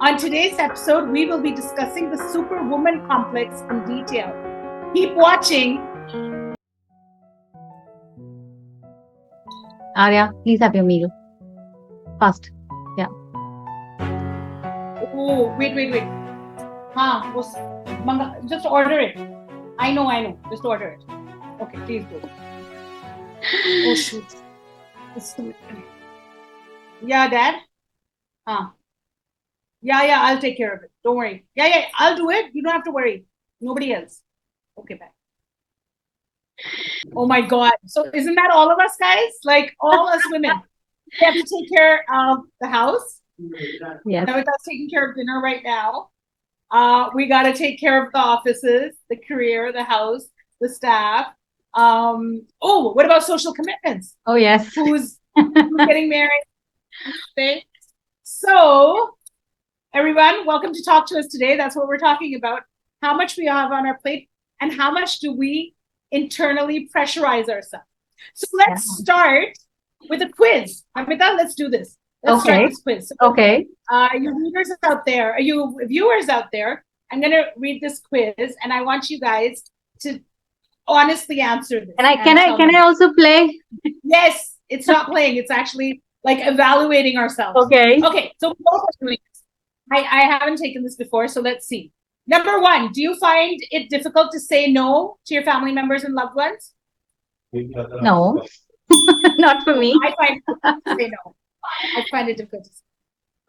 On today's episode, we will be discussing the Superwoman complex in detail. Keep watching. Arya, please have your meal. Fast. Yeah. Oh, wait. Just order it. I know. Just order it. Okay, please do. Oh, shoot. Yeah, Dad? Yeah, I'll take care of it. Don't worry. Yeah, I'll do it. You don't have to worry. Nobody else. Okay, bye. Oh my God. So isn't that all of us guys? Like all us women. We have to take care of the house. Yes. Namita's taking care of dinner right now. We got to take care of the offices, the career, the house, the staff. What about social commitments? Oh, yes. Who's getting married? So, everyone, welcome to Talk to Us Today. That's what we're talking about. How much we have on our plate and how much do we internally pressurize ourselves. So let's start with a quiz. Namita, let's do this. Let's start this quiz. So, okay. You readers out there, you viewers out there, I'm going to read this quiz and I want you guys to honestly answer this. And can I also play? Yes, it's not playing. It's actually like evaluating ourselves. Okay, so we both are doing this. I haven't taken this before, so let's see. Number one, do you find it difficult to say no to your family members and loved ones? No, not for me. I find it difficult to say no. I find it difficult to say.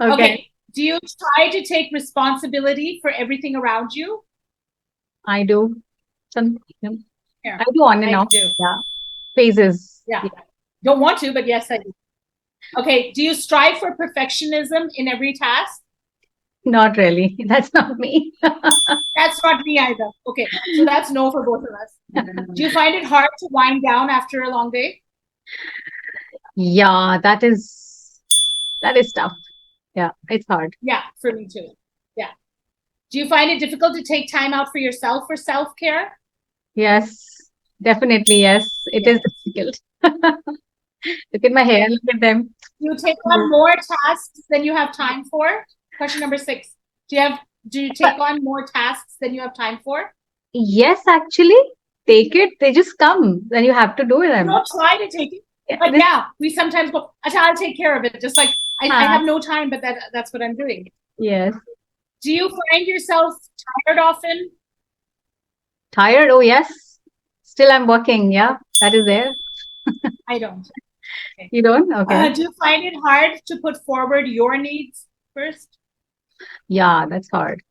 Okay. Do you try to take responsibility for everything around you? I do. I do on and off. Yeah. Phases. Yeah. Don't want to, but yes, I do. Okay. Do you strive for perfectionism in every task? Not really. That's not me. That's not me either. Okay. So that's no for both of us. Do you find it hard to wind down after a long day? Yeah, that is tough. Yeah, it's hard. Yeah, for me too. Yeah. Do you find it difficult to take time out for yourself for self-care? Yes, definitely. Yes, it is difficult. Look at my hair. Look at them. Do you take on more tasks than you have time for? Question number 6. Do you take on more tasks than you have time for? Yes, actually. Take it. They just come. Then you have to do them. Don't try to take it. But yeah, we sometimes go, I'll take care of it. Just like I have no time, but that's what I'm doing. Yes. Do you find yourself tired often? Tired? Oh, yes. Still I'm working. Yeah, that is there. I don't. Okay. You don't? Okay. Do you find it hard to put forward your needs first? Yeah, that's hard.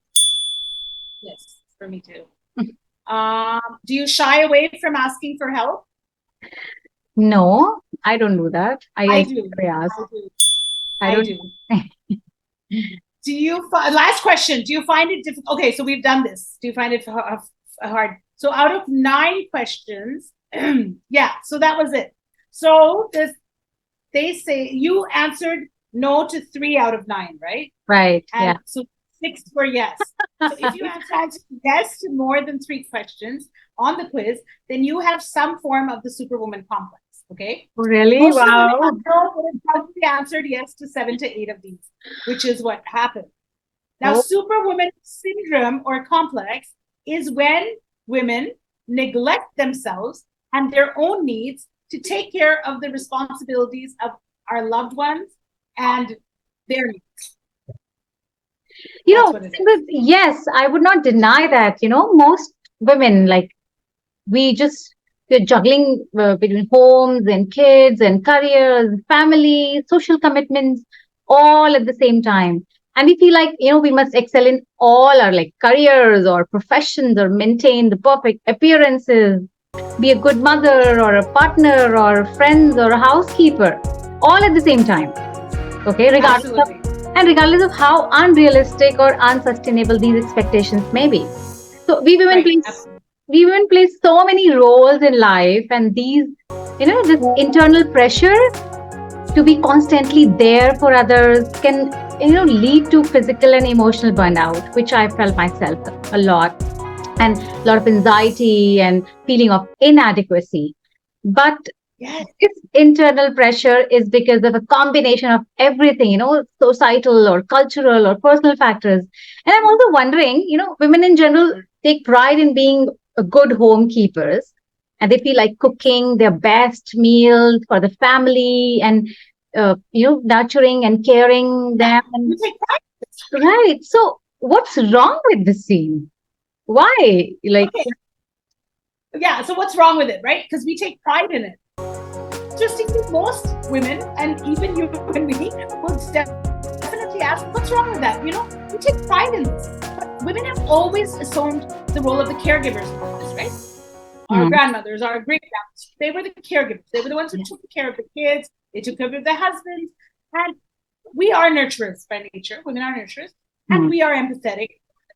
Yes, for me too. Do you shy away from asking for help? No, I don't do that. I do. I do. Do you last question? Do you find it difficult? Okay, so we've done this. Do you find it hard? So out of 9 questions, yeah. So that was it. So they say you answered no to 3 out of 9, right? Right. And yeah. So 6 were yes. So if you answered yes to more than 3 questions on the quiz, then you have some form of the Superwoman complex. Okay. Really? Most wow. of them probably answered yes to 7 to 8 of these, which is what happened. Now, Superwoman syndrome or complex is when women neglect themselves and their own needs to take care of the responsibilities of our loved ones and their needs. Yes, I would not deny that. Most women, like, we're juggling between homes and kids and careers, family, social commitments, all at the same time. And we feel like, we must excel in all our careers or professions or maintain the perfect appearances, be a good mother or a partner or friends or a housekeeper, all at the same time. Okay, regardless of how unrealistic or unsustainable these expectations may be. So we women play so many roles in life, and these, this internal pressure to be constantly there for others can, lead to physical and emotional burnout, which I felt myself a lot, and a lot of anxiety and feeling of inadequacy. But Yes. This internal pressure is because of a combination of everything, societal or cultural or personal factors. And I'm also wondering, women in general take pride in being a good homekeepers, and they feel like cooking their best meals for the family and, nurturing and caring Yeah. them. You And, take pride. right. So, what's wrong with this scene? Why? Like, Okay. Yeah. So what's wrong with it, right? Because we take pride in it. Interestingly, most women, and even you and me, will definitely ask, what's wrong with that? We take pride in this. But women have always assumed the role of the caregivers in this, right? Our hmm, grandmothers, our great grandmothers, they were the caregivers. They were the ones who took care of the kids. They took care of their husbands. And we are nurturers by nature. Women are nurturers. And hmm, we are empathetic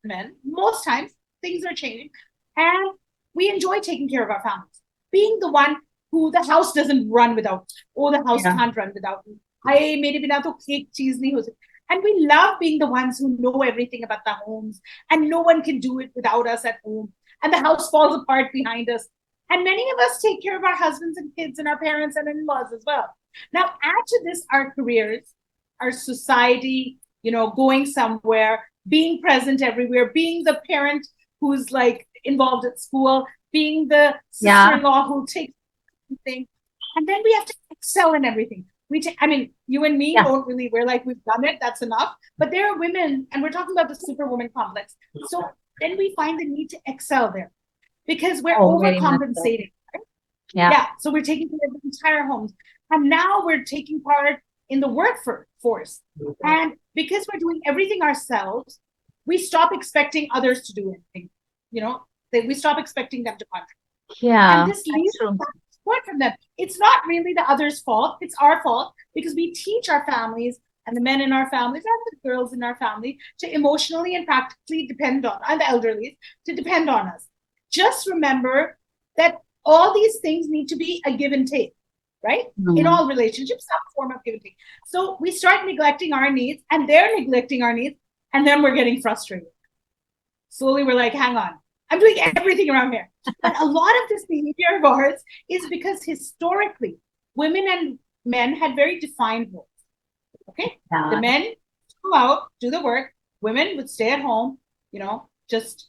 men. Most times, things are changing. And we enjoy taking care of our families. Being the one who the house doesn't run without, or the house yeah, can't run without me. I made it to cake cheese nahi ho sakta. And we love being the ones who know everything about the homes, and no one can do it without us at home. And the house falls apart behind us. And many of us take care of our husbands and kids and our parents and in-laws as well. Now, add to this our careers, our society, going somewhere, being present everywhere, being the parent who's like involved at school, being the yeah, sister-in-law who takes thing. And then we have to excel in everything. I mean, you and me yeah. don't really, we're like, we've done it, that's enough. But there are women, and we're talking about the superwoman complex. So then we find the need to excel there because we're Oh, very much so. overcompensating. Right? Yeah. Yeah. So we're taking care of the entire homes. And now we're taking part in the workforce. And because we're doing everything ourselves, we stop expecting others to do anything. We stop expecting them to contribute. And Yeah, this that's leaves true. support from them. It's not really the other's fault. It's our fault because we teach our families and the men in our families and the girls in our family to emotionally and practically depend on, and the elderly to depend on us. Just remember that all these things need to be a give and take, right? In Mm. all relationships, some form of give and take. So we start neglecting our needs and they're neglecting our needs, and then we're getting frustrated. Slowly we're like, hang on, I'm doing everything around here. But a lot of this behavior of ours is because historically, women and men had very defined roles. Okay? The Yeah, men go out, do the work, women would stay at home, just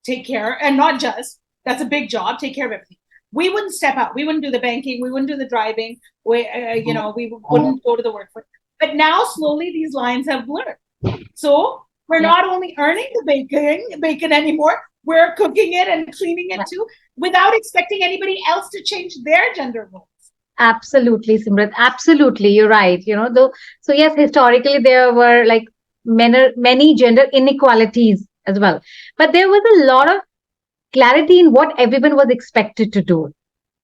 take care, and not just, that's a big job, take care of everything. We wouldn't step out. We wouldn't do the banking. We wouldn't do the driving. We wouldn't go to the workforce. But now slowly these lines have blurred. So we're yeah, not only earning the bacon anymore, we're cooking it and cleaning it yeah. too, without expecting anybody else to change their gender roles. Absolutely, Simrat. Absolutely, you're right. Though, so yes, historically there were like many gender inequalities as well, but there was a lot of clarity in what everyone was expected to do.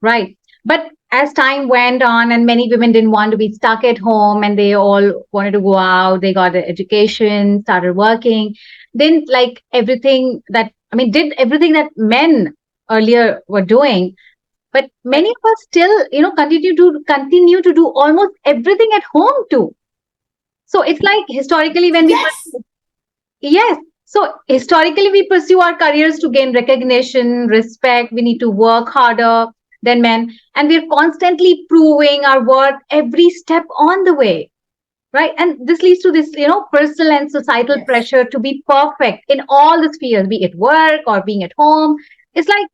Right. But as time went on, and many women didn't want to be stuck at home and they all wanted to go out, they got an education, started working, didn't like everything did everything that men earlier were doing. But many Right. of us still, continue to do almost everything at home too. So it's like historically when we Yes. yes. So historically, we pursue our careers to gain recognition, respect. We need to work harder than men. And we're constantly proving our worth every step on the way. Right. And this leads to this, personal and societal Yes. pressure to be perfect in all the spheres, be it work or being at home. It's like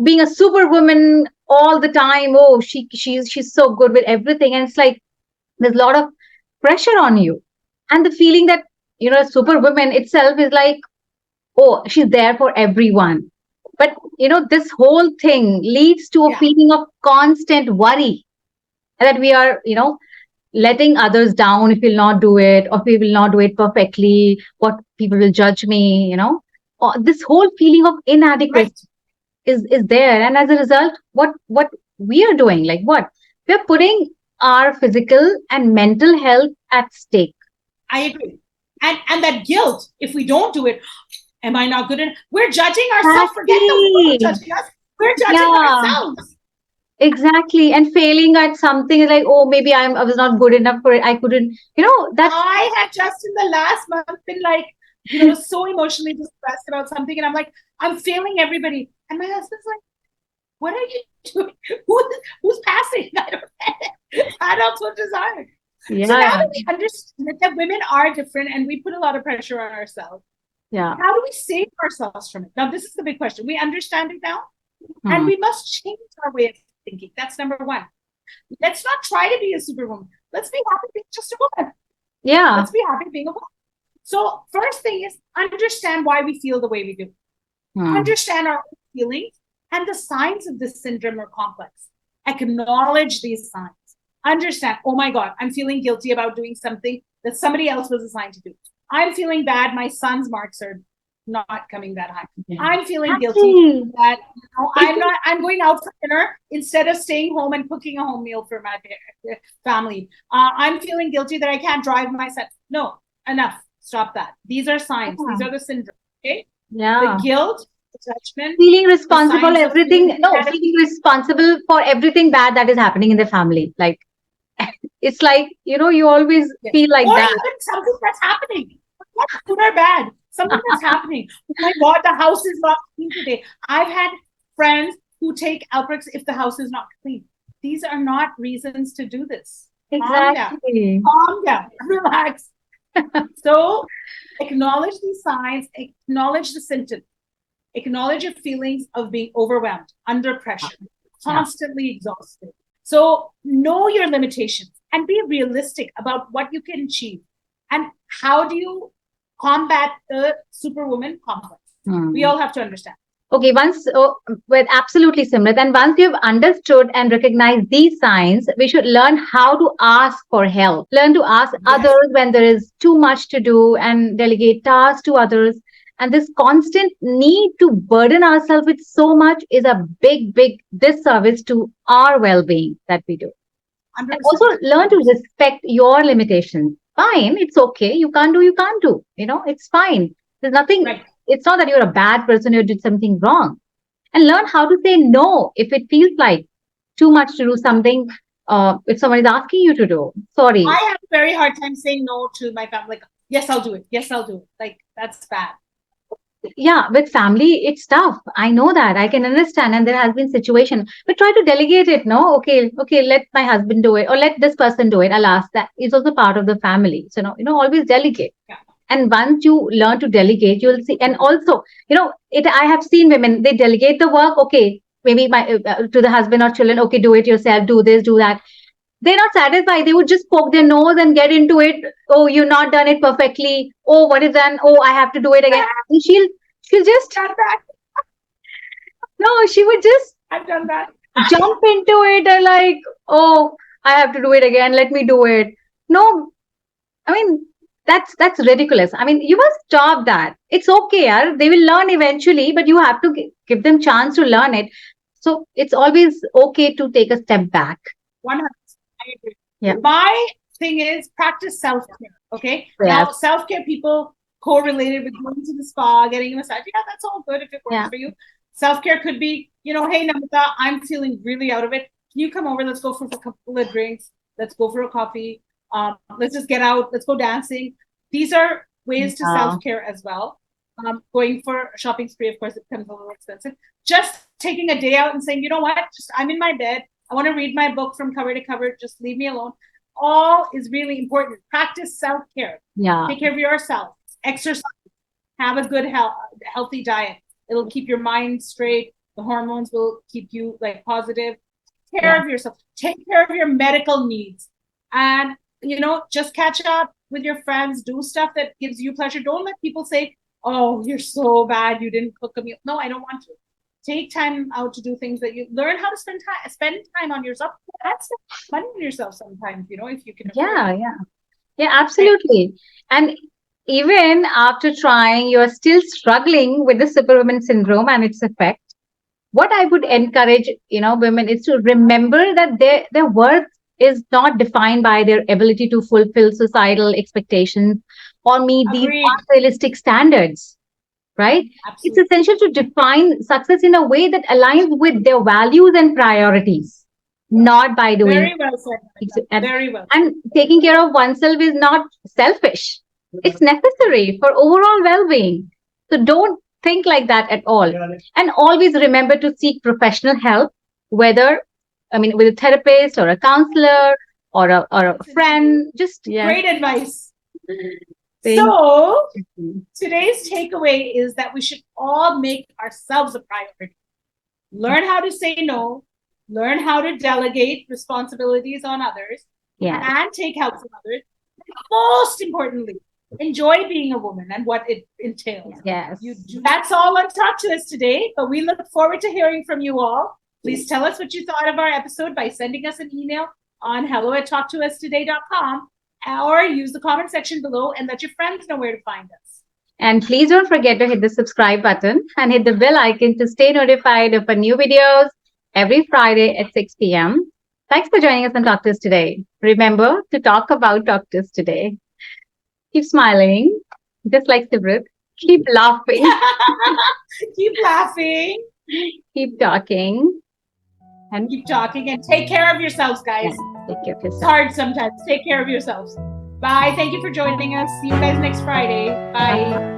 being a superwoman all the time. Oh, she's so good with everything. And it's like there's a lot of pressure on you. And the feeling that, superwoman itself is like, oh, she's there for everyone. But, this whole thing leads to a Yeah. feeling of constant worry that we are, letting others down if we'll not do it, or if we will not do it perfectly, what people will judge me, Or this whole feeling of inadequacy Right. is there. And as a result, what we are doing, like what? We're putting our physical and mental health at stake. I agree. And that guilt, if we don't do it, am I not good enough? We're judging ourselves. Forget the world Exactly. judging us. We're judging Yeah. ourselves. Exactly. And failing at something is like, oh, maybe I was not good enough for it. I couldn't, that's I had just in the last month been like, so emotionally distressed about something. And I'm like, I'm failing everybody. And my husband's like, What are you doing? Who's passing? I don't know. Adults with desire. Yeah. So now that we understand that women are different and we put a lot of pressure on ourselves, yeah. How do we save ourselves from it? Now, this is the big question. We understand it now, and we must change our way of thinking. That's number one. Let's not try to be a superwoman. Let's be happy being just a woman. Yeah. Let's be happy being a woman. So, first thing is understand why we feel the way we do. Understand our own feelings and the signs of this syndrome or complex. Acknowledge these signs. Understand, oh my God, I'm feeling guilty about doing something that somebody else was assigned to do. I'm feeling bad. My son's marks are not coming that high. I'm feeling guilty that I'm going out for dinner instead of staying home and cooking a home meal for my family. I'm feeling guilty that I can't drive myself. No, enough. Stop that. These are signs. These are the syndromes. Okay. Yeah. The guilt, the judgment, feeling responsible, everything. No, feeling responsible for everything bad that is happening in the family. Like, it's like, you always feel like or that. Or even something that's happening. Not good or bad. Something that's happening. Oh my God, the house is not clean today. I've had friends who take outbreaks if the house is not clean. These are not reasons to do this. Exactly. Calm down. Relax. So acknowledge these signs, acknowledge the symptoms, acknowledge your feelings of being overwhelmed, under pressure, constantly exhausted. So know your limitations and be realistic about what you can achieve. And how do you combat the superwoman complex? We all have to understand. Okay, with absolutely Simrit, and once you've understood and recognized these signs, we should learn how to ask for help. Learn to ask others when there is too much to do and delegate tasks to others. And this constant need to burden ourselves with so much is a big, big disservice to our well-being that we do. 100%. And also learn to respect your limitations. Fine, it's okay. You can't do. It's fine. There's nothing. Right. It's not that you're a bad person, you did something wrong. And learn how to say no if it feels like too much to do something. If someone is asking you to do. Sorry. I have a very hard time saying no to my family. Like, yes, I'll do it. Yes, I'll do it. Like, that's bad. Yeah, with family, it's tough. I know that. I can understand. And there has been situation, but try to delegate it. No, okay, let my husband do it, or let this person do it. Alas, that is also part of the family. So, always delegate. Yeah. And once you learn to delegate, you'll see. And also, I have seen women, they delegate the work. Okay, maybe to the husband or children. Okay, do it yourself. Do this, do that. They're not satisfied. They would just poke their nose and get into it. Oh, you've not done it perfectly. Oh, what is done? Oh, I have to do it again. And she'll just no, she would just I've done that. Jump into it and like, oh, I have to do it again. Let me do it. No, I mean that's ridiculous. I mean, you must stop that. It's okay, yaar. They will learn eventually, but you have to give them chance to learn it. So it's always okay to take a step back. 100%. I agree. Yeah. My thing is practice self-care. Okay. Now, self-care people correlated with going to the spa, getting a massage. Yeah, that's all good if it works for you. Self-care could be, hey, Namita, I'm feeling really out of it. Can you come over? Let's go for a couple of drinks. Let's go for a coffee. Let's just get out. Let's go dancing. These are ways to self-care as well. Going for a shopping spree, of course, it becomes a little expensive. Just taking a day out and saying, you know what? Just I'm in my bed. I want to read my book from cover to cover. Just leave me alone. All is really important. Practice self-care. Yeah. Take care of yourself. Exercise. Have a good healthy diet. It'll keep your mind straight. The hormones will keep you like positive. Take care of yourself. Take care of your medical needs. And, just catch up with your friends. Do stuff that gives you pleasure. Don't let people say, oh, you're so bad. You didn't cook a meal. No, I don't want to. Take time out to do things that you learn how to spend time on yourself. That's money on yourself sometimes, if you can. Yeah, absolutely. And even after trying, you're still struggling with the superwoman syndrome and its effect. What I would encourage, women is to remember that their worth is not defined by their ability to fulfill societal expectations or meet these unrealistic standards. Right? Absolutely. It's essential to define success in a way that aligns with their values and priorities, not by doing. Very well said. Very well. And taking care of oneself is not selfish. It's necessary for overall well-being. So don't think like that at all. And always remember to seek professional help, whether, with a therapist or a counselor or a friend. Just, great advice. So today's takeaway is that we should all make ourselves a priority. Learn how to say no, learn how to delegate responsibilities on others, and take help from others. And most importantly, enjoy being a woman and what it entails. Yes. That's all on Talk to Us today, but we look forward to hearing from you all. Please tell us what you thought of our episode by sending us an email on hello@talktoustoday.com, or use the comment section below and let your friends know where to find us. And please don't forget to hit the subscribe button and hit the bell icon to stay notified of our new videos every Friday at 6 p.m. Thanks for joining us on Talk to Us Today. Remember to talk about Talk to Us Today. Keep smiling, just like Simrit. Keep laughing. Keep laughing. Keep talking. And keep talking and take care of yourselves, guys. Yeah, take care of yourselves. It's hard sometimes. Take care of yourselves. Bye. Thank you for joining us. See you guys next Friday. Bye.